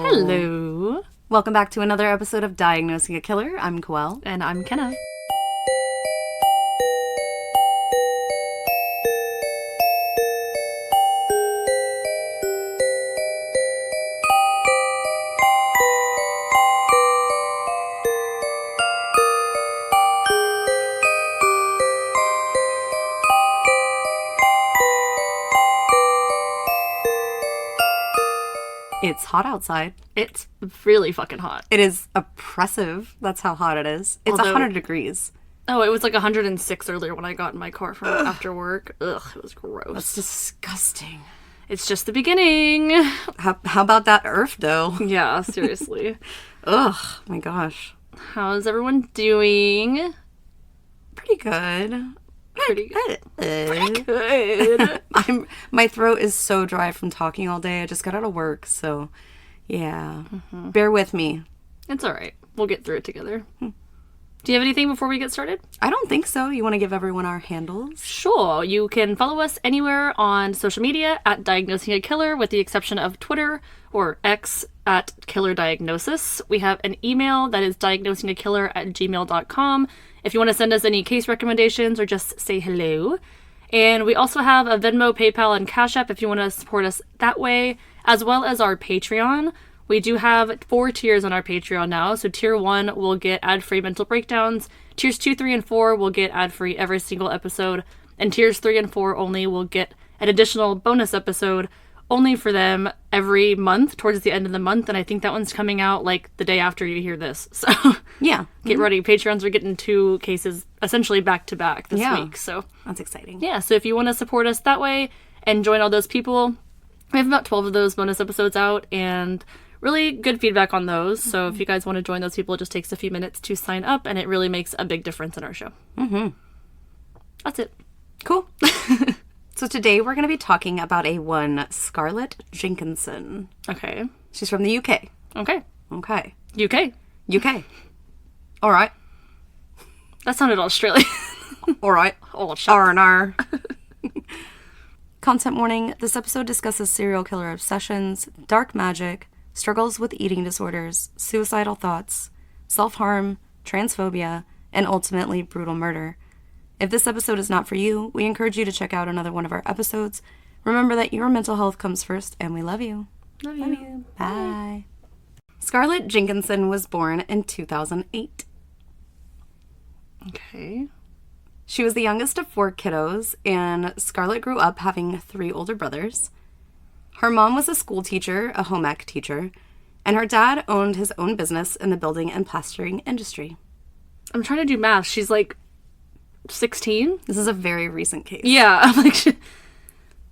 Hello. Welcome back to another episode of Diagnosing a Killer. I'm Koelle. And I'm Kenna. It's hot outside. It's really fucking hot. It is oppressive. That's how hot it is. It's 100 degrees. Oh, it was like 106 earlier when I got in my car from after work. Ugh, it was gross. That's disgusting. It's just the beginning. How about that earth, though? Yeah, seriously. Ugh, my gosh. How's everyone doing? Pretty good. Pretty good. Pretty Good. My throat is so dry from talking all day. I just got out of work, so yeah. Bear with me. It's all right. We'll get through it together. Do you have anything before we get started? I don't think so. You want to give everyone our handles? Sure. You can follow us anywhere on social media at Diagnosing a Killer, with the exception of Twitter or X at Killer Diagnosis. We have an email that is diagnosingakiller@gmail.com if you want to send us any case recommendations or just say hello. And we also have a Venmo, PayPal, and Cash App if you want to support us that way, as well as our Patreon. We do have 4 tiers on our Patreon now. So tier 1 will get ad-free mental breakdowns. Tiers 2, 3, and 4 will get ad-free every single episode. And tiers 3 and 4 only will get an additional bonus episode only for them every month towards the end of the month. And I think that one's coming out like the day after you hear this. So yeah, get ready. Patreons are getting 2 cases essentially back to back this week. So that's exciting. Yeah. So if you want to support us that way and join all those people, we have about 12 of those bonus episodes out and really good feedback on those. So if you guys want to join those people, it just takes a few minutes to sign up and it really makes a big difference in our show. That's it. Cool. So today we're going to be talking about a one Scarlett Jenkinson. Okay. She's from the UK. Okay. Okay. UK. UK. All right. That sounded Australian. All right. Oh, shut up. R&R. Content warning. This episode discusses serial killer obsessions, dark magic, struggles with eating disorders, suicidal thoughts, self-harm, transphobia, and ultimately brutal murder. If this episode is not for you, we encourage you to check out another one of our episodes. Remember that your mental health comes first, and we love you. Love you. Bye. Scarlett Jenkinson was born in 2008. Okay. She was the youngest of 4 kiddos, and Scarlett grew up having 3 older brothers. Her mom was a school teacher, a home ec teacher, and her dad owned his own business in the building and plastering industry. I'm trying to do math. She's like 16? This is a very recent case. Yeah. I'm like...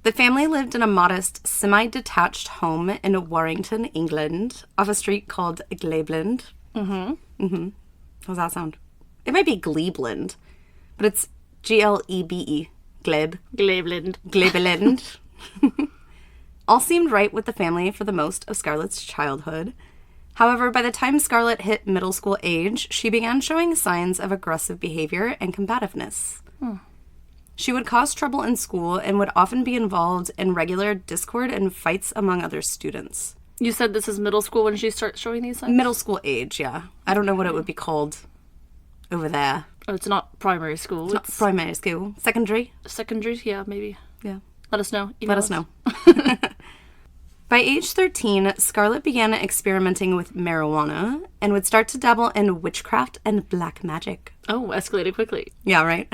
The family lived in a modest, semi-detached home in Warrington, England, off a street called Glebland. How's that sound? It might be Glebland, but it's Glebe. Gleb. Glebland. Glebland. All seemed right with the family for the most of Scarlett's childhood. However, by the time Scarlett hit middle school age, she began showing signs of aggressive behavior and combativeness. She would cause trouble in school and would often be involved in regular discord and fights among other students. You said this is middle school when she starts showing these signs? Middle school age, yeah. I don't know what it would be called over there. Oh, it's not primary school. It's not primary school. Secondary? Secondary? Yeah, maybe. Yeah. Let us know. Let us know. By age 13, Scarlett began experimenting with marijuana and would start to dabble in witchcraft and black magic. Oh, escalated quickly. Yeah, right?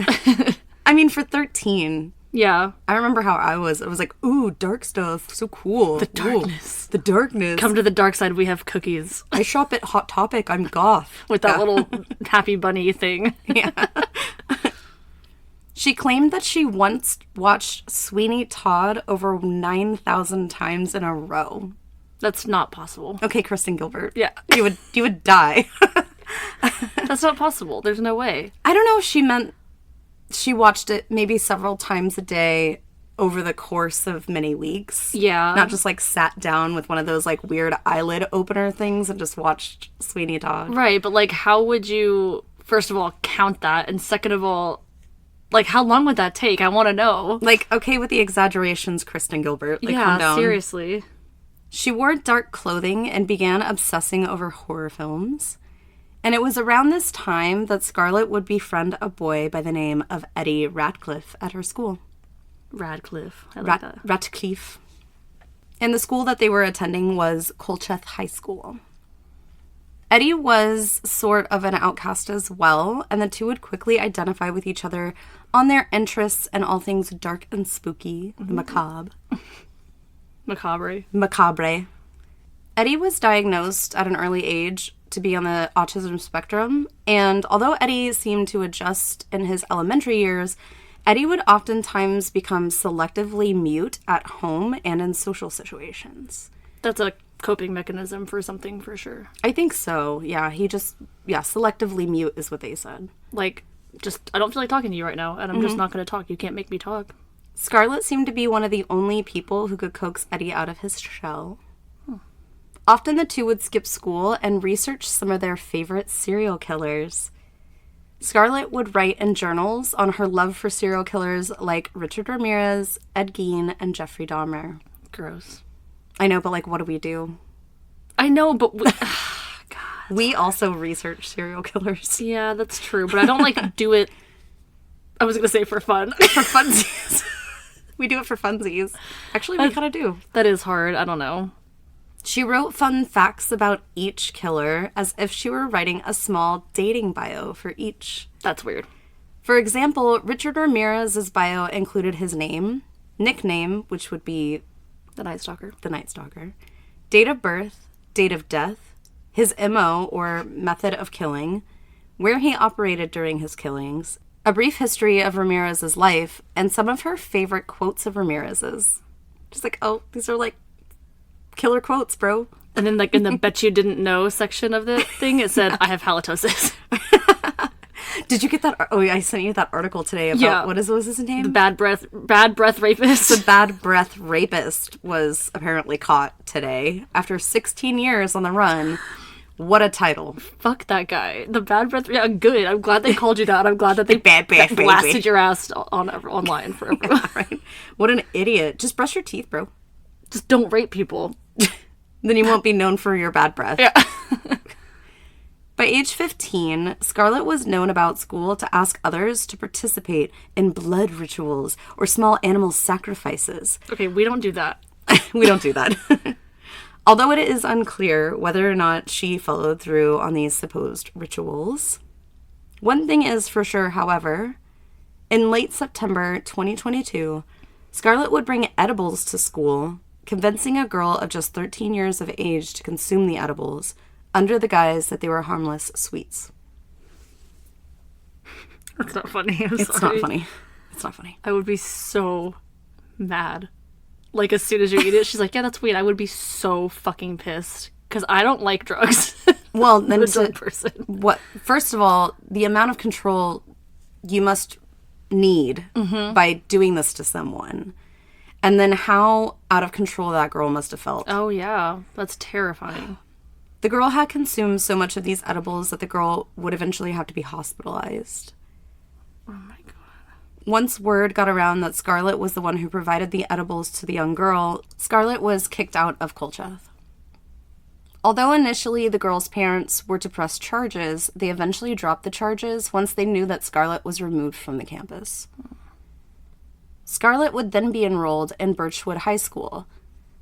I mean, for 13, Yeah. I remember how I was. Like, ooh, dark stuff. So cool. The darkness. Ooh, the darkness. Come to the dark side, we have cookies. I shop at Hot Topic. I'm goth. With that little happy bunny thing. Yeah. She claimed that she once watched Sweeney Todd over 9,000 times in a row. That's not possible. Okay, Kristen Gilbert. Yeah. You would die. That's not possible. There's no way. I don't know if she meant she watched it maybe several times a day over the course of many weeks. Yeah. Not just like sat down with one of those like weird eyelid opener things and just watched Sweeney Todd. Right, but like how would you, first of all, count that? And second of all, like how long would that take? I want to know. Like, okay with the exaggerations, Kristen Gilbert. Like, yeah, calm down. seriously. She wore dark clothing and began obsessing over horror films. And it was around this time that Scarlett would befriend a boy by the name of Eddie Ratcliffe at her school. Radcliffe. I like that. Ratcliffe. And the school that they were attending was Colcheth High School. Eddie was sort of an outcast as well, and the two would quickly identify with each other on their interests and all things dark and spooky, the macabre. Macabre. Eddie was diagnosed at an early age to be on the autism spectrum, and although Eddie seemed to adjust in his elementary years, Eddie would oftentimes become selectively mute at home and in social situations. That's a coping mechanism for something, for sure. I think so, yeah. Selectively mute is what they said. Like, just, I don't feel like talking to you right now, and I'm just not going to talk. You can't make me talk. Scarlett seemed to be one of the only people who could coax Eddie out of his shell. Often the two would skip school and research some of their favorite serial killers. Scarlett would write in journals on her love for serial killers like Richard Ramirez, Ed Gein, and Jeffrey Dahmer. Gross. I know, but, like, what do we do? I know, but... We also research serial killers. Yeah, that's true, but I don't, like, do it... I was going to say for fun. For funsies. We do it for funsies. Actually, we kind of do. That is hard. I don't know. She wrote fun facts about each killer as if she were writing a small dating bio for each. That's weird. For example, Richard Ramirez's bio included his name, nickname, which would be The Night Stalker. Date of birth, date of death, his MO or method of killing, where he operated during his killings, a brief history of Ramirez's life, and some of her favorite quotes of Ramirez's. Just like, oh, these are like killer quotes, bro. And then, like, in the bet you didn't know section of the thing, it said, I have halitosis. Did you get that? Oh, I sent you that article today about, what was his name? The bad breath rapist. The bad breath rapist was apparently caught today after 16 years on the run. What a title. Fuck that guy. The bad breath. Yeah, good. I'm glad they called you that. I'm glad that they blasted your ass online for everyone. Yeah, right. What an idiot. Just brush your teeth, bro. Just don't rape people. Then you won't be known for your bad breath. Yeah. By age 15, Scarlett was known about school to ask others to participate in blood rituals or small animal sacrifices. Okay, we don't do that. We don't do that. Although it is unclear whether or not she followed through on these supposed rituals. One thing is for sure, however, in late September 2022, Scarlett would bring edibles to school, convincing a girl of just 13 years of age to consume the edibles under the guise that they were harmless sweets. That's not funny. It's not funny. It's not funny. I would be so mad. Like, as soon as you eat it, she's like, yeah, that's weed. I would be so fucking pissed. Because I don't like drugs. Well, then I'm a drug person. First of all, the amount of control you must need by doing this to someone. And then how out of control that girl must have felt. Oh, yeah. That's terrifying. The girl had consumed so much of these edibles that the girl would eventually have to be hospitalized. Oh, my God. Once word got around that Scarlett was the one who provided the edibles to the young girl, Scarlett was kicked out of Colcheth. Although initially the girl's parents were to press charges, they eventually dropped the charges once they knew that Scarlett was removed from the campus. Scarlett would then be enrolled in Birchwood High School.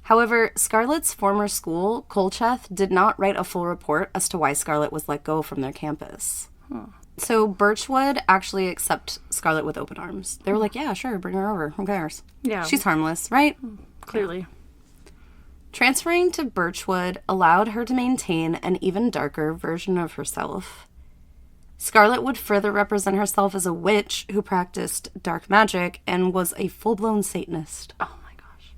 However, Scarlett's former school, Colcheth, did not write a full report as to why Scarlett was let go from their campus. So Birchwood actually accepted Scarlett with open arms. They were like, yeah, sure, bring her over. Who cares? Yeah. She's harmless, right? Clearly. Yeah. Transferring to Birchwood allowed her to maintain an even darker version of herself. Scarlett would further represent herself as a witch who practiced dark magic and was a full-blown Satanist. Oh my gosh.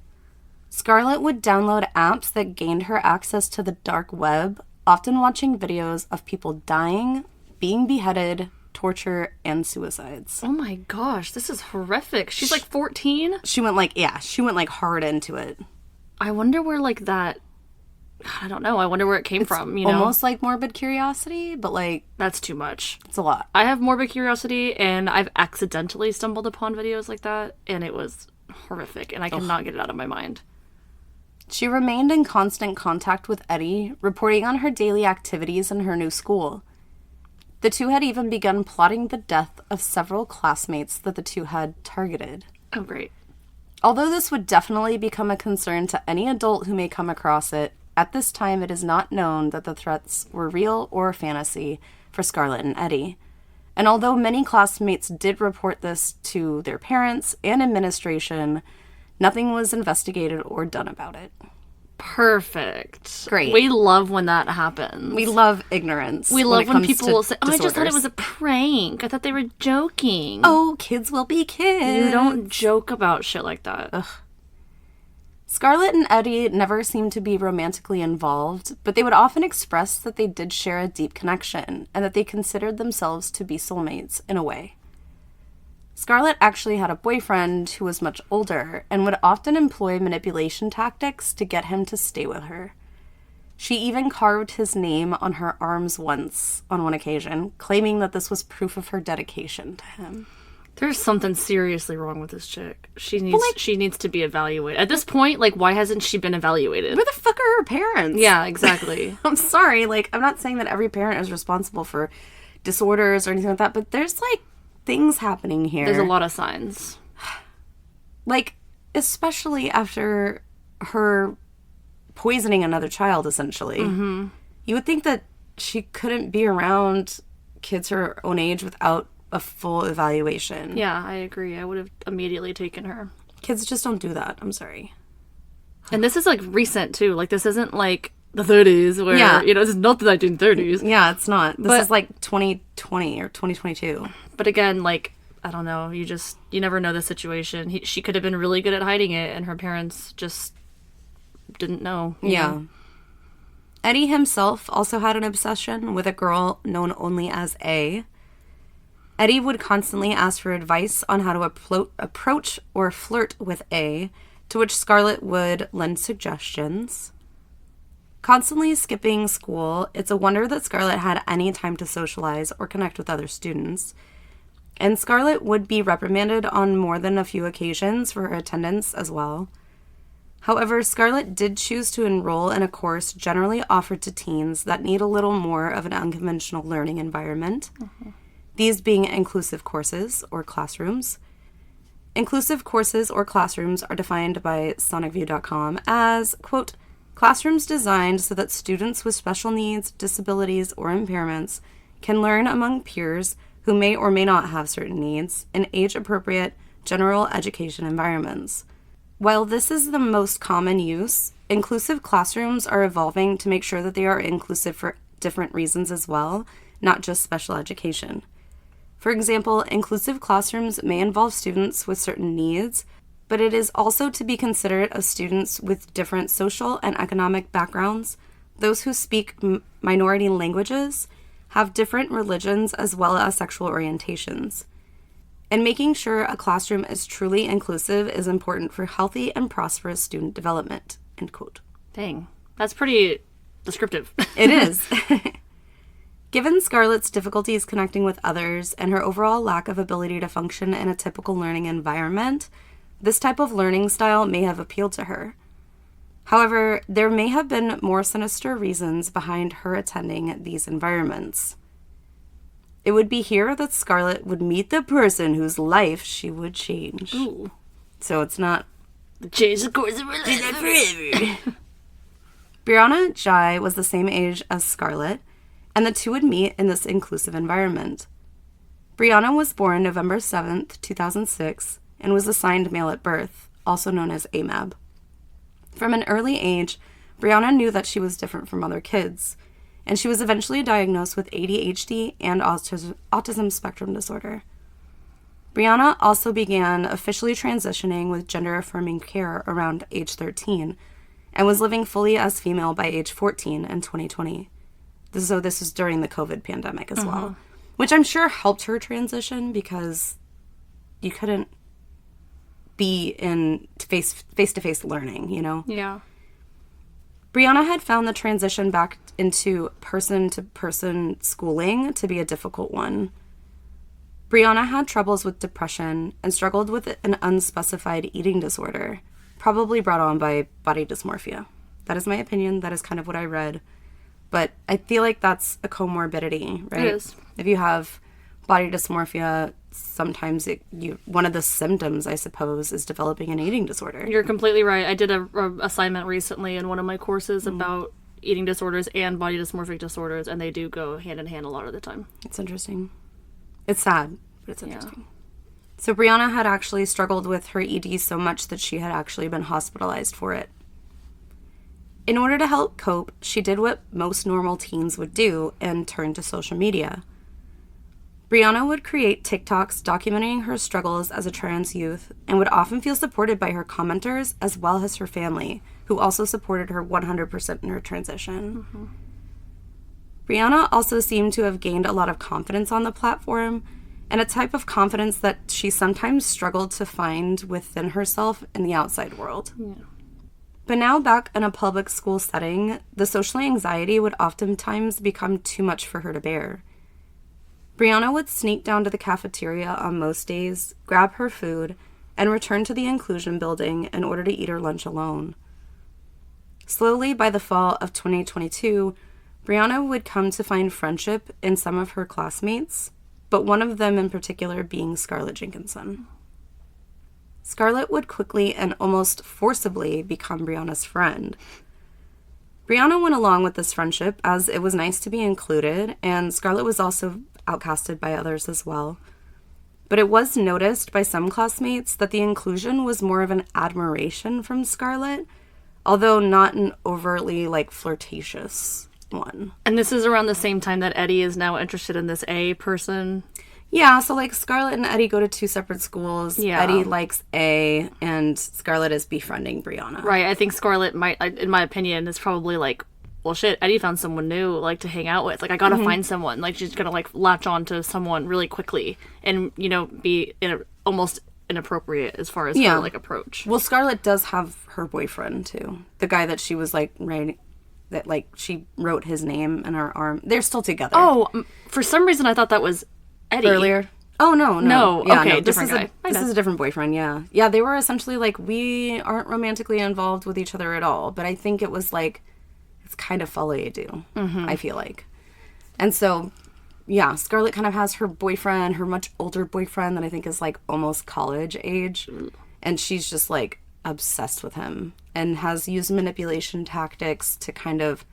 Scarlett would download apps that gained her access to the dark web, often watching videos of people dying, being beheaded, torture, and suicides. Oh my gosh, this is horrific. She's like 14? She went hard into it. I wonder where, like, that... I don't know. I wonder where it came from, you know? Almost like morbid curiosity, but, like... That's too much. It's a lot. I have morbid curiosity, and I've accidentally stumbled upon videos like that, and it was horrific, and I cannot get it out of my mind. She remained in constant contact with Eddie, reporting on her daily activities in her new school. The two had even begun plotting the death of several classmates that the two had targeted. Oh, great. Although this would definitely become a concern to any adult who may come across it, at this time it is not known that the threats were real or fantasy for Scarlett and Eddie. And although many classmates did report this to their parents and administration, nothing was investigated or done about it. Perfect. Great. We love when that happens. We love ignorance. We love when people will say, oh, I just thought it was a prank. I thought they were joking. Oh, kids will be kids. You don't joke about shit like that. Ugh. Scarlett and Eddie never seemed to be romantically involved, but they would often express that they did share a deep connection and that they considered themselves to be soulmates in a way. Scarlett actually had a boyfriend who was much older and would often employ manipulation tactics to get him to stay with her. She even carved his name on her arms once, on one occasion, claiming that this was proof of her dedication to him. There's something seriously wrong with this chick. She needs to be evaluated. At this point, why hasn't she been evaluated? Where the fuck are her parents? Yeah, exactly. I'm sorry, I'm not saying that every parent is responsible for disorders or anything like that, but there's, things happening here. There's a lot of signs. Especially after her poisoning another child, essentially. Mm-hmm. You would think that she couldn't be around kids her own age without a full evaluation. Yeah, I agree. I would have immediately taken her. Kids just don't do that. I'm sorry. And this is, recent, too. This isn't, the 30s where, this is not the 1930s. Yeah, it's not. This is, 2020 or 2022. But again, I don't know. You never know the situation. She could have been really good at hiding it, and her parents just didn't know. Yeah. Eddie himself also had an obsession with a girl known only as A. Eddie would constantly ask for advice on how to approach or flirt with A, to which Scarlett would lend suggestions. Constantly skipping school, it's a wonder that Scarlett had any time to socialize or connect with other students. And Scarlett would be reprimanded on more than a few occasions for her attendance as well. However, Scarlett did choose to enroll in a course generally offered to teens that need a little more of an unconventional learning environment. Mm-hmm. These being inclusive courses or classrooms. Inclusive courses or classrooms are defined by sonicview.com as, quote, classrooms designed so that students with special needs, disabilities, or impairments can learn among peers who may or may not have certain needs in age-appropriate general education environments. While this is the most common use, inclusive classrooms are evolving to make sure that they are inclusive for different reasons as well, not just special education. For example, inclusive classrooms may involve students with certain needs, but it is also to be considerate of students with different social and economic backgrounds, those who speak minority languages, have different religions as well as sexual orientations. And making sure a classroom is truly inclusive is important for healthy and prosperous student development, end quote. Dang. That's pretty descriptive. It is. Given Scarlett's difficulties connecting with others and her overall lack of ability to function in a typical learning environment, this type of learning style may have appealed to her. However, there may have been more sinister reasons behind her attending these environments. It would be here that Scarlett would meet the person whose life she would change. Ooh. So it's not... Change the course of her life forever. Brianna Jai was the same age as Scarlett, and the two would meet in this inclusive environment. Brianna was born November 7th, 2006, and was assigned male at birth, also known as AMAB. From an early age, Brianna knew that she was different from other kids, and she was eventually diagnosed with ADHD and autism spectrum disorder. Brianna also began officially transitioning with gender-affirming care around age 13, and was living fully as female by age 14 in 2020. So this was during the COVID pandemic as well, which I'm sure helped her transition because you couldn't be in face-to-face learning, you know? Yeah. Brianna had found the transition back into person-to-person schooling to be a difficult one. Brianna had troubles with depression and struggled with an unspecified eating disorder, probably brought on by body dysmorphia. That is my opinion. That is kind of what I read. But I feel like that's a comorbidity, right? It is. If you have body dysmorphia, sometimes one of the symptoms, I suppose, is developing an eating disorder. You're completely right. I did a assignment recently in one of my courses about eating disorders and body dysmorphic disorders, and they do go hand in hand a lot of the time. It's interesting. It's sad, but it's interesting. So Brianna had actually struggled with her ED so much that she had actually been hospitalized for it. In order to help cope, she did what most normal teens would do and turned to social media. Brianna would create TikToks documenting her struggles as a trans youth and would often feel supported by her commenters as well as her family, who also supported her 100% in her transition. Mm-hmm. Brianna also seemed to have gained a lot of confidence on the platform, and a type of confidence that she sometimes struggled to find within herself in the outside world. Yeah. But now back in a public school setting, the social anxiety would oftentimes become too much for her to bear. Brianna would sneak down to the cafeteria on most days, grab her food, and return to the inclusion building in order to eat her lunch alone. Slowly, by the fall of 2022, Brianna would come to find friendship in some of her classmates, but one of them in particular being Scarlett Jenkinson. Scarlett would quickly and almost forcibly become Brianna's friend. Brianna went along with this friendship as it was nice to be included, and Scarlett was also outcasted by others as well. But it was noticed by some classmates that the inclusion was more of an admiration from Scarlett, although not an overtly, flirtatious one. And this is around the same time that Eddie is now interested in this A person. Yeah, so, Scarlett and Eddie go to two separate schools. Yeah. Eddie likes A, and Scarlett is befriending Brianna. Right, I think Scarlett might, in my opinion, is probably well, shit, Eddie found someone new, to hang out with. I gotta find someone. She's gonna, latch on to someone really quickly and, be almost inappropriate as far as her, approach. Well, Scarlett does have her boyfriend, too. The guy that she was, writing, that, she wrote his name in her arm. They're still together. Oh, for some reason I thought that was Eddie. Earlier? Oh, no. Yeah, okay, this different guy. This is a different boyfriend, yeah. Yeah, they were essentially we aren't romantically involved with each other at all. But I think it was it's kind of follow-you-do, I feel like. And so, yeah, Scarlett kind of has her boyfriend, her much older boyfriend that I think is almost college age. And she's just obsessed with him and has used manipulation tactics to kind of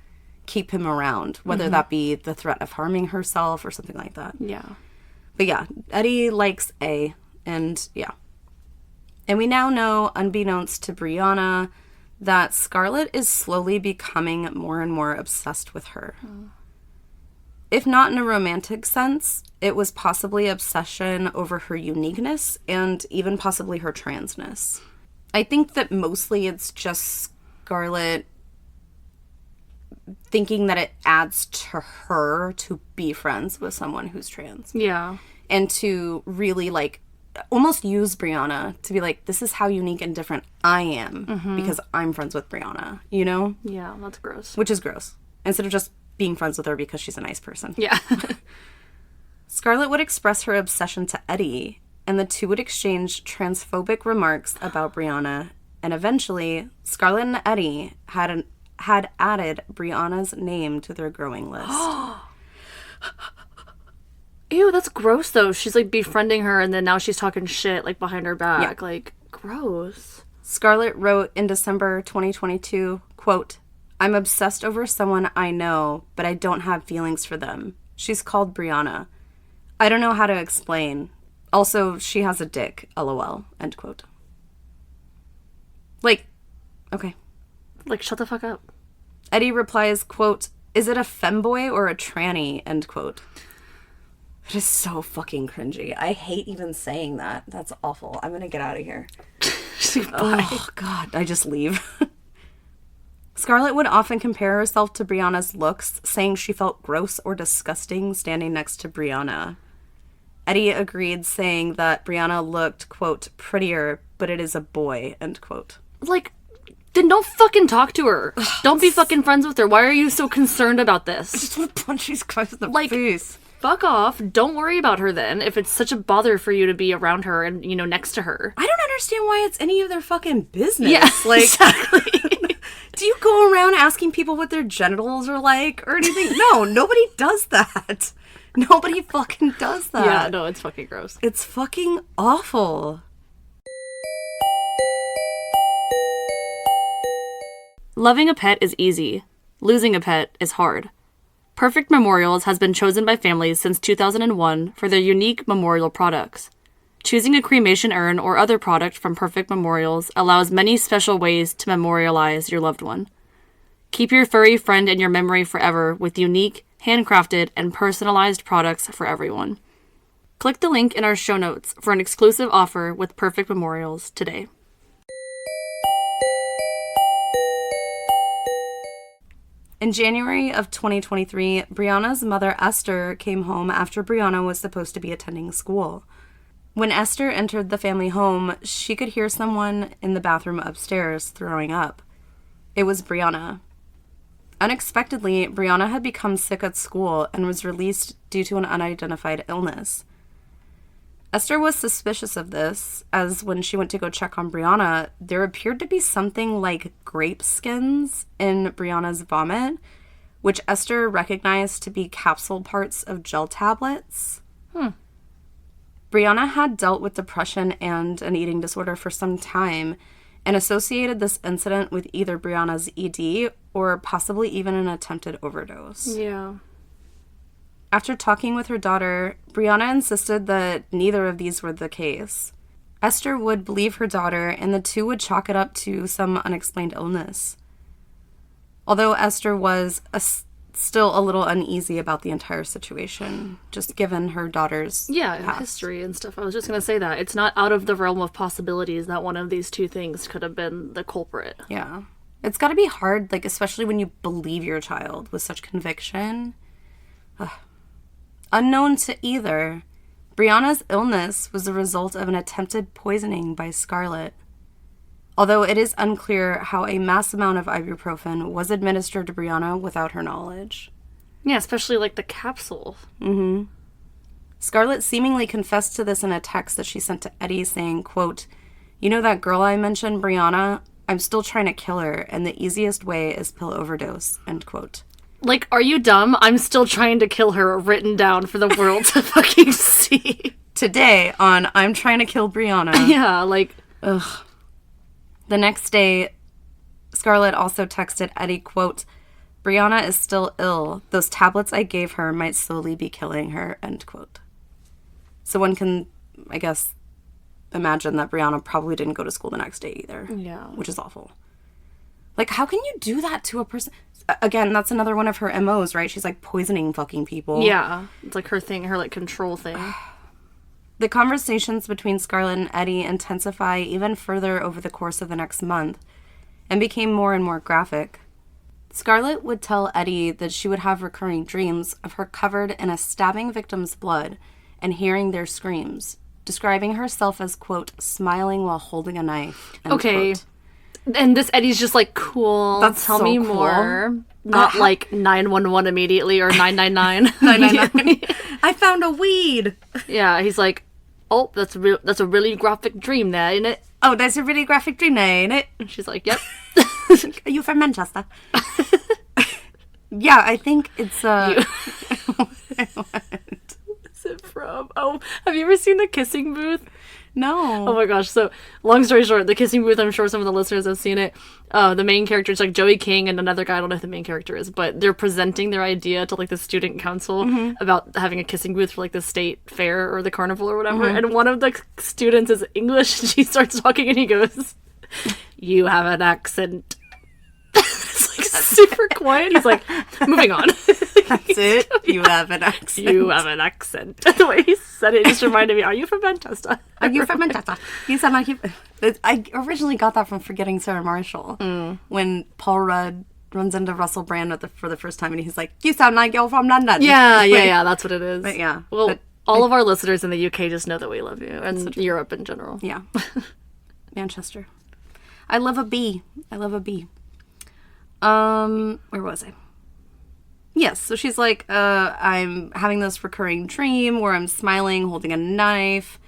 keep him around, whether that be the threat of harming herself or something like that. Yeah. But yeah, Eddie likes A, and yeah. And we now know, unbeknownst to Brianna, that Scarlett is slowly becoming more and more obsessed with her. If not in a romantic sense, it was possibly obsession over her uniqueness and even possibly her transness. I think that mostly it's just Scarlett thinking that it adds to her to be friends with someone who's trans. Yeah. And to really, almost use Brianna to be this is how unique and different I am because I'm friends with Brianna, you know? Yeah, that's gross. Which is gross. Instead of just being friends with her because she's a nice person. Yeah. Scarlett would express her obsession to Eddie, and the two would exchange transphobic remarks about Brianna, and eventually, Scarlett and Eddie had added Brianna's name to their growing list. Ew, that's gross, though. She's, befriending her, and then now she's talking shit, behind her back. Yeah. Gross. Scarlett wrote in December 2022, quote, "I'm obsessed over someone I know, but I don't have feelings for them. She's called Brianna. I don't know how to explain. Also, she has a dick, lol," end quote. Okay. Shut the fuck up. Eddie replies, quote, "Is it a femboy or a tranny?" end quote. It is so fucking cringy. I hate even saying that. That's awful. I'm gonna get out of here. Oh, God. I just leave. Scarlett would often compare herself to Brianna's looks, saying she felt gross or disgusting standing next to Brianna. Eddie agreed, saying that Brianna looked, quote, "prettier, but it is a boy," end quote. Then don't fucking talk to her. Don't be fucking friends with her. Why are you so concerned about this? I just want to punch these guys in the face. fuck off. Don't worry about her then if it's such a bother for you to be around her and, next to her. I don't understand why it's any of their fucking business. Yeah, like, exactly. Do you go around asking people what their genitals are like or anything? No, nobody does that. Nobody fucking does that. Yeah, no, it's fucking gross. It's fucking awful. Loving a pet is easy. Losing a pet is hard. Perfect Memorials has been chosen by families since 2001 for their unique memorial products. Choosing a cremation urn or other product from Perfect Memorials allows many special ways to memorialize your loved one. Keep your furry friend in your memory forever with unique, handcrafted, and personalized products for everyone. Click the link in our show notes for an exclusive offer with Perfect Memorials today. In January of 2023, Brianna's mother, Esther, came home after Brianna was supposed to be attending school. When Esther entered the family home, she could hear someone in the bathroom upstairs throwing up. It was Brianna. Unexpectedly, Brianna had become sick at school and was released due to an unidentified illness. Esther was suspicious of this, as when she went to go check on Brianna, there appeared to be something like grape skins in Brianna's vomit, which Esther recognized to be capsule parts of gel tablets. Brianna had dealt with depression and an eating disorder for some time and associated this incident with either Brianna's ED or possibly even an attempted overdose. Yeah. After talking with her daughter, Brianna insisted that neither of these were the case. Esther would believe her daughter, and the two would chalk it up to some unexplained illness. Although Esther was still a little uneasy about the entire situation, just given her daughter's past. History and stuff. I was just going to say that. It's not out of the realm of possibilities that one of these two things could have been the culprit. Yeah. It's got to be hard, like, especially when you believe your child with such conviction. Ugh. Unknown to either, Brianna's illness was the result of an attempted poisoning by Scarlett. Although it is unclear how a mass amount of ibuprofen was administered to Brianna without her knowledge. Yeah, especially like the capsule. Scarlett seemingly confessed to this in a text that she sent to Eddie saying, quote, "You know that girl I mentioned, Brianna? I'm still trying to kill her, and the easiest way is pill overdose," end quote. Like, are you dumb? I'm still trying to kill her, written down for the world to fucking see. Today on I'm Trying to Kill Brianna. Yeah, like... Ugh. The next day, Scarlett also texted Eddie, quote, "Brianna is still ill. Those tablets I gave her might slowly be killing her," end quote. So one can, I guess, imagine that Brianna probably didn't go to school the next day either. Yeah. Which is awful. Like, how can you do that to a person? Again, that's another one of her MOs, right? She's, like, poisoning fucking people. Yeah. It's like her thing, her, like, control thing. The conversations between Scarlett and Eddie intensify even further over the course of the next month and became more and more graphic. Scarlett would tell Eddie that she would have recurring dreams of her covered in a stabbing victim's blood and hearing their screams, describing herself as, quote, "smiling while holding a knife," end Okay. quote. And this Eddie's just like, cool, tell so me cool. more. Not like 911 immediately or 999. 999. I found a weed. Yeah, he's like, oh, that's a really graphic dream there, isn't it? Oh, that's a really graphic dream there, ain't it? And she's like, yep. Are you from Manchester? Yeah, I think it's What's it from? Oh, have you ever seen The Kissing Booth? No. Oh my gosh. So, long story short, The Kissing Booth, I'm sure some of the listeners have seen it. The main character is like Joey King and another guy, I don't know who the main character is, but they're presenting their idea to like the student council about having a kissing booth for like the state fair or the carnival or whatever. And one of the students is English and she starts talking and he goes, "You have an accent." It's like super quiet. He's like, moving on. That's it. You have an accent. You have an accent. The way he said it just reminded me, are you from Manchester? Are you from Manchester? You sound like you... I originally got that from Forgetting Sarah Marshall. When Paul Rudd runs into Russell Brand for the first time and he's like, "You sound like you're from London." Yeah, that's what it is. But yeah. Well, but all of our listeners in the UK just know that we love you, and Europe in general. Yeah. Manchester. I love a bee. Where was I? Yes, so she's like, I'm having this recurring dream where I'm smiling, holding a knife,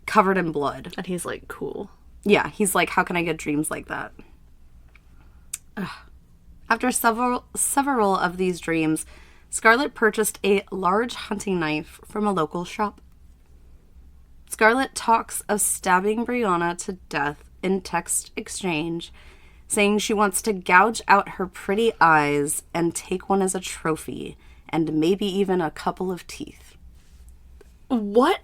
covered in blood. And he's like, cool. Yeah, he's like, how can I get dreams like that? Ugh. After several of these dreams, Scarlett purchased a large hunting knife from a local shop. Scarlett talks of stabbing Brianna to death in text exchange, saying she wants to gouge out her pretty eyes and take one as a trophy, and maybe even a couple of teeth. What?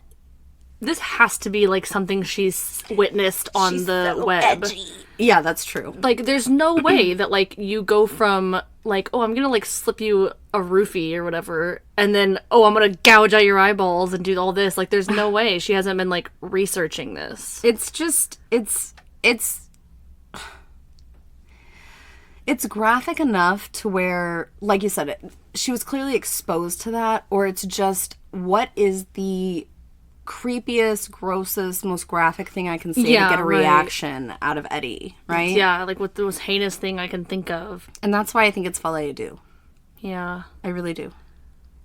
This has to be, like, something she's witnessed on the web. Edgy. Yeah, that's true. Like, there's no way that, like, you go from, like, oh, I'm gonna, like, slip you a roofie or whatever, and then, oh, I'm gonna gouge out your eyeballs and do all this. Like, there's no way she hasn't been, like, researching this. It's just, it's graphic enough to where, like you said, she was clearly exposed to that, or it's just, what is the creepiest, grossest, most graphic thing I can say to get a reaction out of Eddie, right? Yeah, like what the most heinous thing I can think of. And that's why I think it's folle à deux. Yeah. I really do.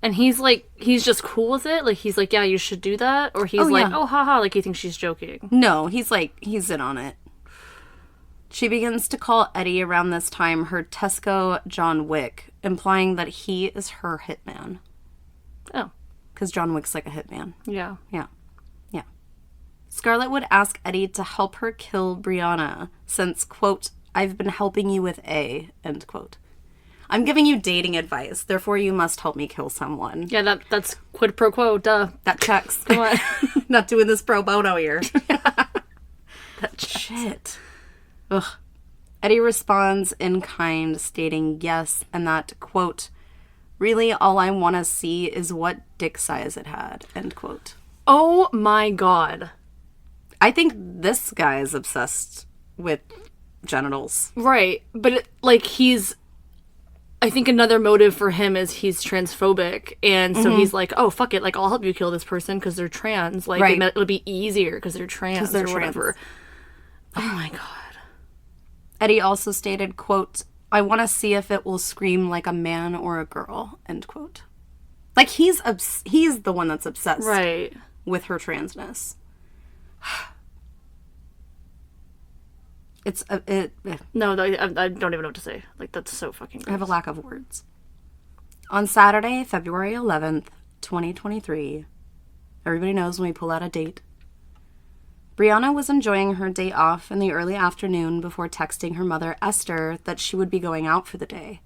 And he's like, he's just cool with it? Like, he's like, yeah, you should do that? Or he's like, oh, haha, like he thinks she's joking. No, he's like, he's in on it. She begins to call Eddie around this time her Tesco John Wick, implying that he is her hitman. Oh. Because John Wick's like a hitman. Yeah. Yeah. Yeah. Scarlett would ask Eddie to help her kill Brianna since, quote, I've been helping you with A, end quote. I'm giving you dating advice, therefore you must help me kill someone. Yeah, that's quid pro quo, duh. That checks. Come on. Not doing this pro bono here. That checks. Shit. Ugh. Eddie responds in kind, stating yes, and that, quote, really all I want to see is what dick size it had, end quote. Oh my god. I think this guy is obsessed with genitals. Right, but I think another motive for him is he's transphobic, and so he's like, oh, fuck it, like, I'll help you kill this person because they're trans. Like, it'll be easier because they're trans or whatever. Oh my god. Eddie also stated, quote, I want to see if it will scream like a man or a girl, end quote. Like, he's the one that's obsessed with her transness. No, I don't even know what to say. Like, that's so fucking gross. I have a lack of words. On Saturday, February 11th, 2023, everybody knows when we pull out a date, Brianna was enjoying her day off in the early afternoon before texting her mother, Esther, that she would be going out for the day.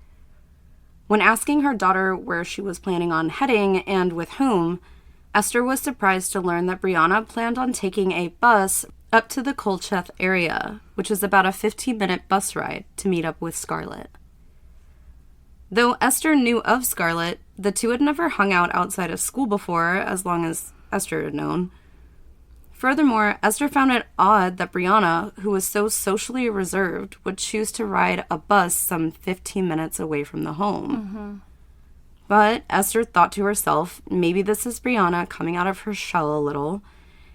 When asking her daughter where she was planning on heading and with whom, Esther was surprised to learn that Brianna planned on taking a bus up to the Colchester area, which is about a 15-minute bus ride to meet up with Scarlett. Though Esther knew of Scarlett, the two had never hung out outside of school before, as long as Esther had known. Furthermore, Esther found it odd that Brianna, who was so socially reserved, would choose to ride a bus some 15 minutes away from the home. Mm-hmm. But Esther thought to herself, maybe this is Brianna coming out of her shell a little,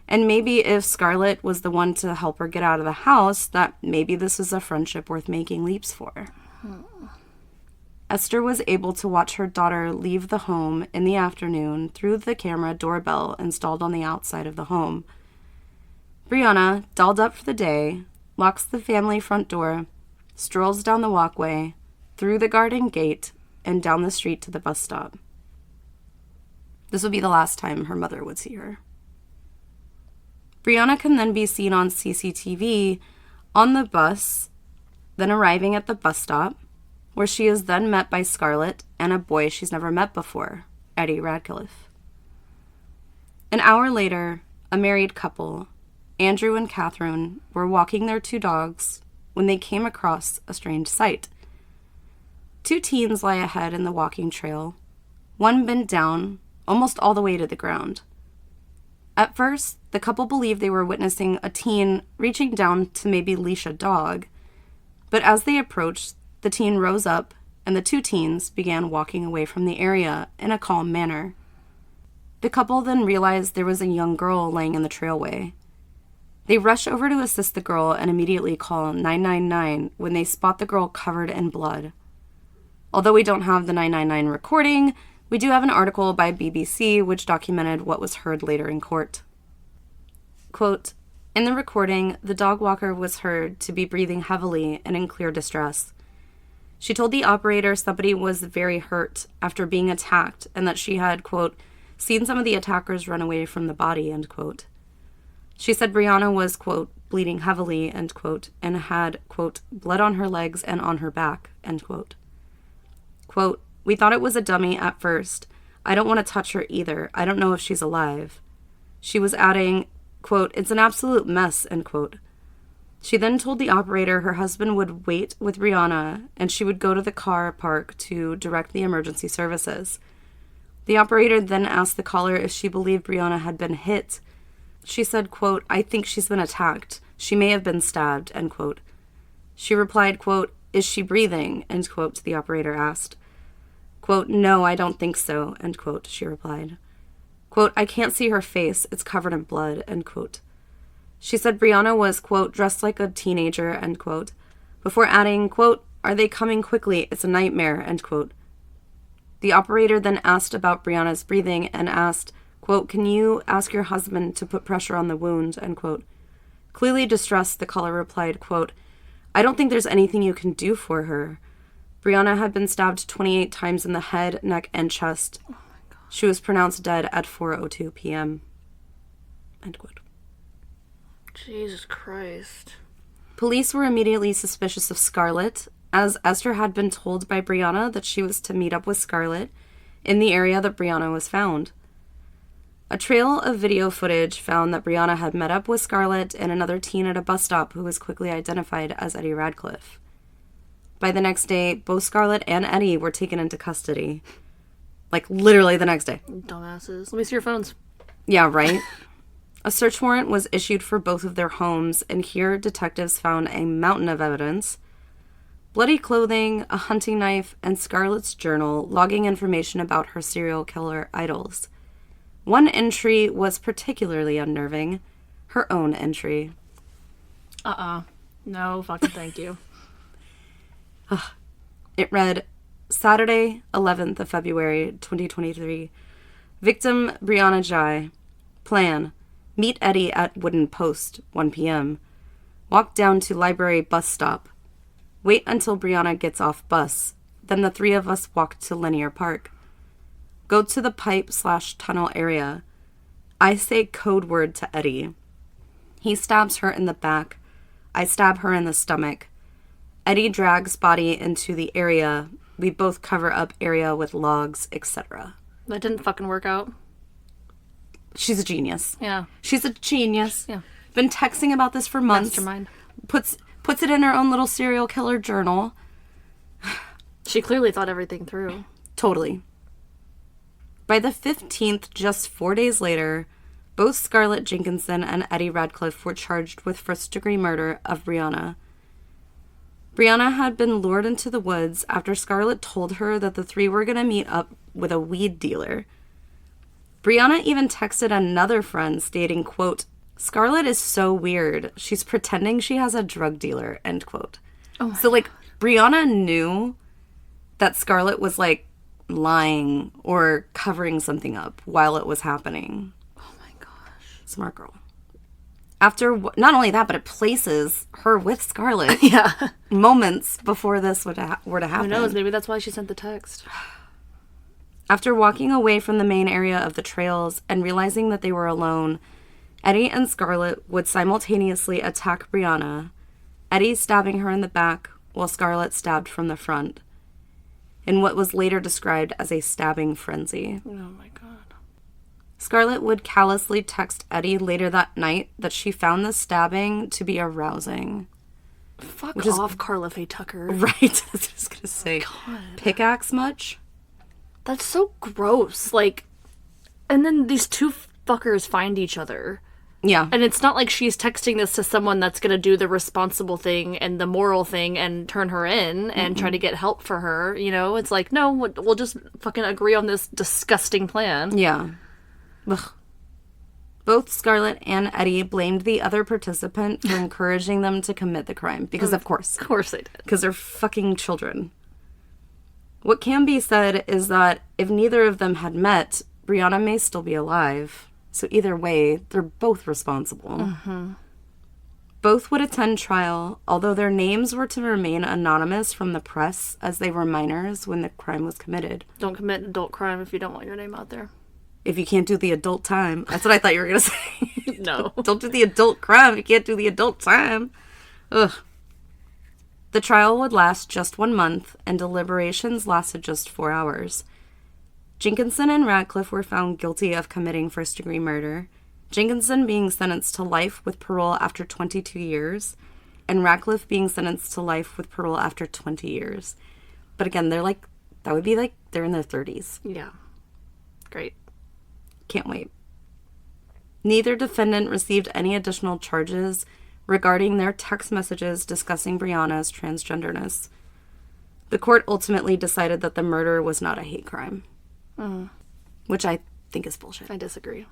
and maybe if Scarlett was the one to help her get out of the house, that maybe this is a friendship worth making leaps for. Esther was able to watch her daughter leave the home in the afternoon through the camera doorbell installed on the outside of the home. Brianna, dolled up for the day, locks the family front door, strolls down the walkway, through the garden gate, and down the street to the bus stop. This would be the last time her mother would see her. Brianna can then be seen on CCTV on the bus, then arriving at the bus stop, where she is then met by Scarlett and a boy she's never met before, Eddie Ratcliffe. An hour later, a married couple, Andrew and Catherine, were walking their two dogs when they came across a strange sight. Two teens lie ahead in the walking trail, one bent down, almost all the way to the ground. At first, the couple believed they were witnessing a teen reaching down to maybe leash a dog, but as they approached, the teen rose up, and the two teens began walking away from the area in a calm manner. The couple then realized there was a young girl laying in the trailway. They rush over to assist the girl and immediately call 999 when they spot the girl covered in blood. Although we don't have the 999 recording, we do have an article by BBC which documented what was heard later in court. Quote, in the recording, the dog walker was heard to be breathing heavily and in clear distress. She told the operator somebody was very hurt after being attacked and that she had, quote, seen some of the attackers run away from the body, end quote. She said Brianna was, quote, bleeding heavily, end quote, and had, quote, blood on her legs and on her back, end quote. Quote, we thought it was a dummy at first. I don't want to touch her either. I don't know if she's alive. She was adding, quote, it's an absolute mess, end quote. She then told the operator her husband would wait with Brianna and she would go to the car park to direct the emergency services. The operator then asked the caller if she believed Brianna had been hit. She said, quote, I think she's been attacked. She may have been stabbed, end quote. She replied, quote, is she breathing, end quote, the operator asked. Quote, no, I don't think so, end quote, she replied. Quote, I can't see her face. It's covered in blood, end quote. She said Brianna was, quote, dressed like a teenager, end quote, before adding, quote, are they coming quickly? It's a nightmare, end quote. The operator then asked about Brianna's breathing and asked, quote, can you ask your husband to put pressure on the wound, end quote. Clearly distressed, the caller replied, quote, I don't think there's anything you can do for her. Brianna had been stabbed 28 times in the head, neck, and chest. Oh my God. She was pronounced dead at 4:02 p.m. End quote. Jesus Christ. Police were immediately suspicious of Scarlett, as Esther had been told by Brianna that she was to meet up with Scarlett in the area that Brianna was found. A trail of video footage found that Brianna had met up with Scarlett and another teen at a bus stop who was quickly identified as Eddie Ratcliffe. By the next day, both Scarlett and Eddie were taken into custody. Like, literally the next day. Dumbasses. Let me see your phones. Yeah, right? A search warrant was issued for both of their homes, and here detectives found a mountain of evidence. Bloody clothing, a hunting knife, and Scarlett's journal logging information about her serial killer idols. One entry was particularly unnerving. Her own entry. No fucking thank you. It read, Saturday, 11th of February, 2023. Victim, Brianna Jai. Plan. Meet Eddie at Wooden Post, 1 p.m. Walk down to library bus stop. Wait until Brianna gets off bus. Then the three of us walk to Linear Park. Go to the pipe/tunnel area. I say code word to Eddie. He stabs her in the back. I stab her in the stomach. Eddie drags body into the area. We both cover up area with logs, etc. That didn't fucking work out. She's a genius. Yeah. She's a genius. Yeah. Been texting about this for months. Mastermind. Puts it in her own little serial killer journal. She clearly thought everything through. Totally. By the 15th, just 4 days later, both Scarlett Jenkinson and Eddie Ratcliffe were charged with first-degree murder of Brianna. Brianna had been lured into the woods after Scarlett told her that the three were going to meet up with a weed dealer. Brianna even texted another friend stating, quote, Scarlett is so weird. She's pretending she has a drug dealer, end quote. Oh so, like, Brianna knew that Scarlett was, like, lying or covering something up while it was happening. Oh my gosh. Smart girl. After, not only that, but it places her with Scarlett. Yeah. Moments before this were to happen. Who knows? Maybe that's why she sent the text. After walking away from the main area of the trails and realizing that they were alone, Eddie and Scarlett would simultaneously attack Brianna, Eddie stabbing her in the back while Scarlett stabbed from the front, in what was later described as a stabbing frenzy. Oh my God. Scarlett would callously text Eddie later that night that she found the stabbing to be arousing. Fuck off, Carla Faye Tucker. Right, I was just gonna say. God. Pickaxe much? That's so gross. Like, and then these two fuckers find each other. Yeah. And it's not like she's texting this to someone that's going to do the responsible thing and the moral thing and turn her in and try to get help for her. You know, it's like, no, we'll just fucking agree on this disgusting plan. Yeah. Ugh. Both Scarlett and Eddie blamed the other participant for encouraging them to commit the crime. Because, of course. Of course they did. Because they're fucking children. What can be said is that if neither of them had met, Brianna may still be alive. So either way, they're both responsible. Mm-hmm. Both would attend trial, although their names were to remain anonymous from the press as they were minors when the crime was committed. Don't commit an adult crime if you don't want your name out there. If you can't do the adult time. That's what I thought you were going to say. No. Don't do the adult crime if you can't do the adult time. Ugh. The trial would last just 1 month, and deliberations lasted just 4 hours. Jenkinson and Ratcliffe were found guilty of committing first-degree murder, Jenkinson being sentenced to life with parole after 22 years, and Ratcliffe being sentenced to life with parole after 20 years. But again, they're like, that would be like, they're in their 30s. Yeah. Great. Can't wait. Neither defendant received any additional charges regarding their text messages discussing Brianna's transgenderness. The court ultimately decided that the murder was not a hate crime. Which I think is bullshit. I disagree.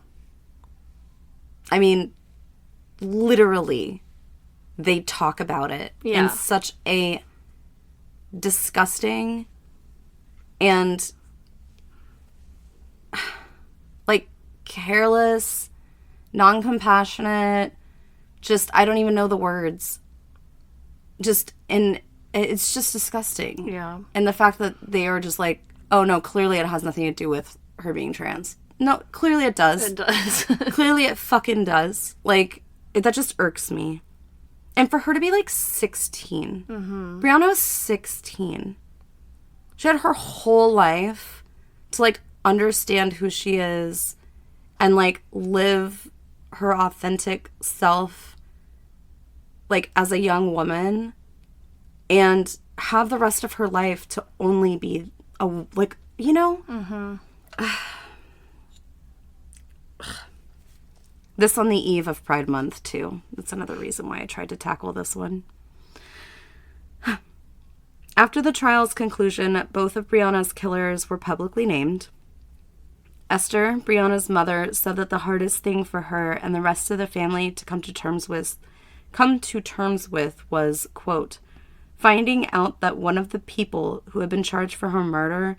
I mean, literally, they talk about it in such a disgusting and, like, careless, non-compassionate, just, I don't even know the words. It's just disgusting. Yeah. And the fact that they are just like, oh no, clearly it has nothing to do with her being trans. No, clearly it does. It does. Clearly it fucking does. Like, that just irks me. And for her to be like 16. Brianna was 16. She had her whole life to like understand who she is and like live her authentic self like as a young woman and have the rest of her life to only be a, like, you know? This on the eve of Pride Month, too. That's another reason why I tried to tackle this one. After the trial's conclusion, both of Brianna's killers were publicly named. Esther, Brianna's mother, said that the hardest thing for her and the rest of the family to come to terms with was, quote, finding out that one of the people who had been charged for her murder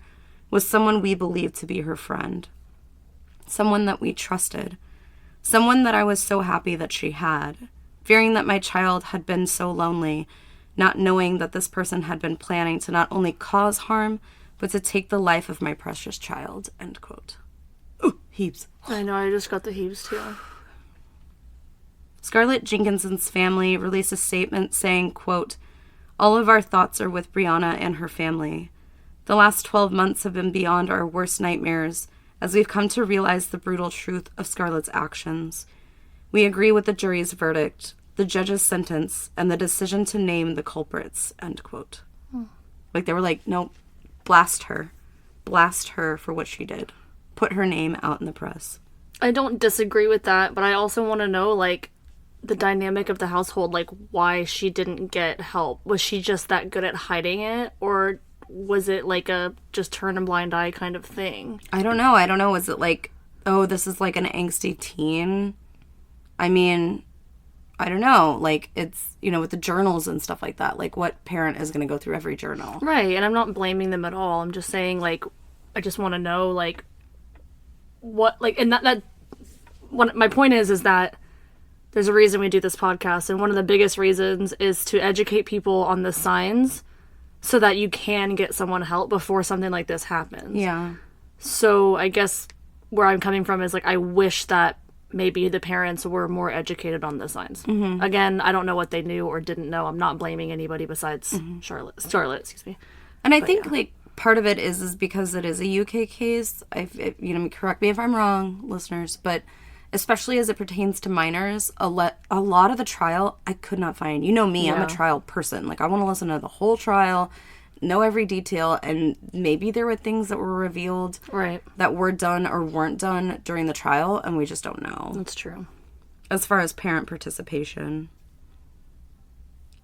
was someone we believed to be her friend. Someone that we trusted. Someone that I was so happy that she had. Fearing that my child had been so lonely, not knowing that this person had been planning to not only cause harm, but to take the life of my precious child, end quote. Ooh, heaves. I know, I just got the heaves too. Scarlett Jenkinson's family released a statement saying, quote, all of our thoughts are with Brianna and her family. The last 12 months have been beyond our worst nightmares as we've come to realize the brutal truth of Scarlett's actions. We agree with the jury's verdict, the judge's sentence, and the decision to name the culprits, end quote. Like, they were like, nope, blast her. Blast her for what she did. Put her name out in the press. I don't disagree with that, but I also want to know, like, the dynamic of the household, like, why she didn't get help. Was she just that good at hiding it, or was it like a just turn a blind eye kind of thing? I don't know. Was it like, oh, this is like an angsty teen? I mean, I don't know. Like, it's, you know, with the journals and stuff like that. Like, what parent is going to go through every journal? Right, and I'm not blaming them at all. I'm just saying, like, I just want to know, like, what, like, and that what my point is that there's a reason we do this podcast, and one of the biggest reasons is to educate people on the signs so that you can get someone help before something like this happens. Yeah. So I guess where I'm coming from is, like, I wish that maybe the parents were more educated on the signs. Mm-hmm. Again, I don't know what they knew or didn't know. I'm not blaming anybody besides Scarlett, excuse me. And I think, like, part of it is because it is a UK case. Correct me if I'm wrong, listeners, but especially as it pertains to minors, a lot of the trial I could not find. You know me, I'm a trial person. Like, I want to listen to the whole trial, know every detail, and maybe there were things that were revealed that were done or weren't done during the trial, and we just don't know. That's true. As far as parent participation.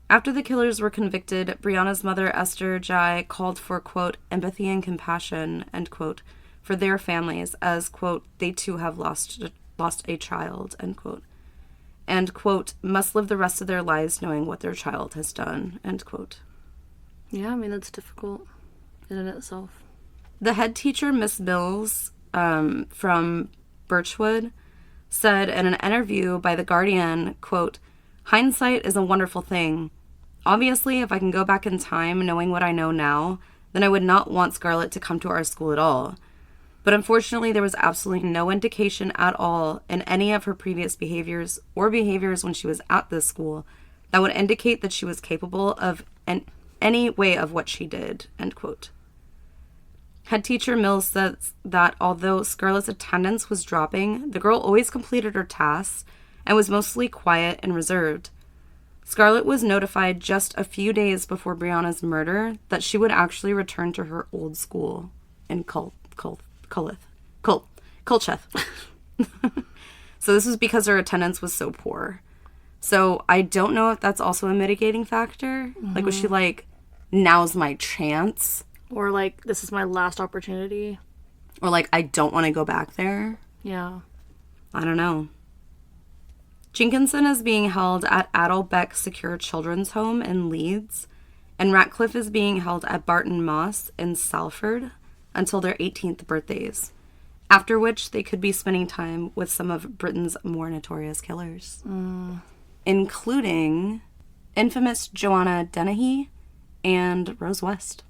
After the killers were convicted, Brianna's mother, Esther Jai, called for, quote, empathy and compassion, end quote, for their families as, quote, they too have lost a child, end quote, and, quote, must live the rest of their lives knowing what their child has done, end quote. Yeah, I mean, that's difficult. in and itself. The head teacher, Miss Mills, from Birchwood, said in an interview by The Guardian, quote, "Hindsight is a wonderful thing. Obviously, if I can go back in time knowing what I know now, then I would not want Scarlett to come to our school at all. But unfortunately, there was absolutely no indication at all in any of her previous behaviors or behaviors when she was at this school that would indicate that she was capable of any way of what she did," end quote. Head teacher Mills says that although Scarlett's attendance was dropping, the girl always completed her tasks and was mostly quiet and reserved. Scarlett was notified just a few days before Brianna's murder that she would actually return to her old school in Colcheth. So this was because her attendance was so poor. So I don't know if that's also a mitigating factor. Mm-hmm. Like, was she like, now's my chance? Or like, this is my last opportunity. Or like, I don't want to go back there. Yeah. I don't know. Jenkinson is being held at Adelbeck Secure Children's Home in Leeds, and Ratcliffe is being held at Barton Moss in Salford until their 18th birthdays, after which they could be spending time with some of Britain's more notorious killers, including infamous Joanna Dennehy and Rose West,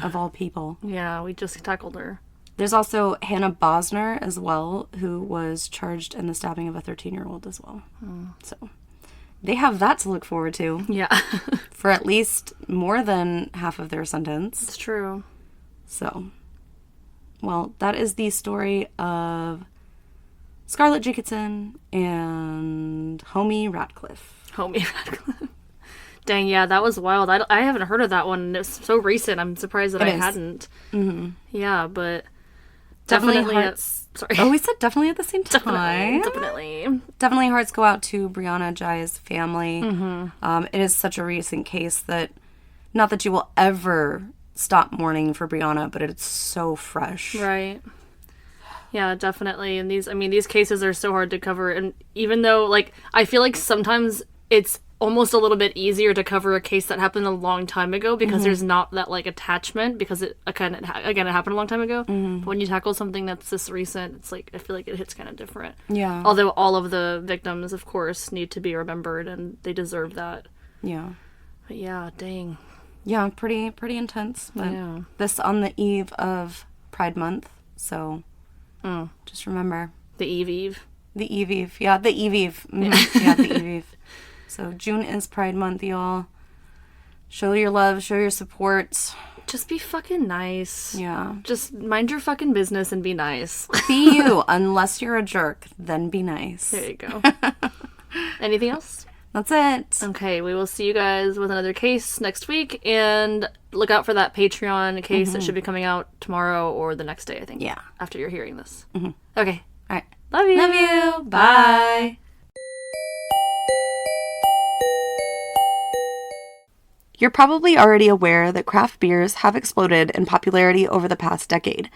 of all people. Yeah, we just tackled her. There's also Hannah Bosner as well, who was charged in the stabbing of a 13-year-old as well. So they have that to look forward to. Yeah. For at least more than half of their sentence. It's true. So, well, that is the story of Scarlett Jenkinson and Homie Ratcliffe. Dang, yeah, that was wild. I haven't heard of that one. It's so recent. I'm surprised that I hadn't. Mm-hmm. Yeah, but definitely hearts. Sorry. Oh, we said definitely at the same time. Definitely hearts go out to Brianna Jai's family. Mm-hmm. It is such a recent case that, not that you will ever stop mourning for Brianna, but it's so fresh. Right. Yeah, definitely. And these cases are so hard to cover. And even though, like, I feel like sometimes it's almost a little bit easier to cover a case that happened a long time ago because there's not that, like, attachment because it happened a long time ago. But when you tackle something that's this recent, it's like, I feel like it hits kind of different. Yeah. Although all of the victims, of course, need to be remembered and they deserve that. Yeah. But yeah, dang. Yeah, pretty intense. But yeah. This on the eve of Pride Month, so just remember. The eve. The eve. Yeah, the eve. Yeah, the eve. So June is Pride Month, y'all. Show your love, show your support. Just be fucking nice. Yeah. Just mind your fucking business and be nice. Be you. Unless you're a jerk, then be nice. There you go. Anything else? That's it. Okay, we will see you guys with another case next week, and look out for that Patreon case that should be coming out tomorrow or the next day, I think. Yeah. After you're hearing this. Okay. All right. Love you. Love you. Bye. You're probably already aware that craft beers have exploded in popularity over the past decade.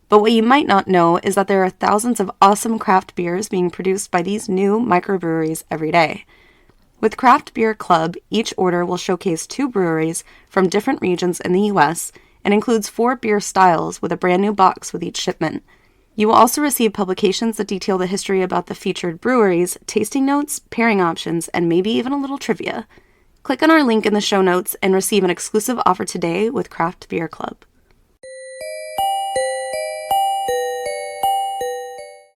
But what you might not know is that there are thousands of awesome craft beers being produced by these new microbreweries every day. With Craft Beer Club, each order will showcase 2 breweries from different regions in the U.S. and includes 4 beer styles with a brand new box with each shipment. You will also receive publications that detail the history about the featured breweries, tasting notes, pairing options, and maybe even a little trivia. Click on our link in the show notes and receive an exclusive offer today with Craft Beer Club.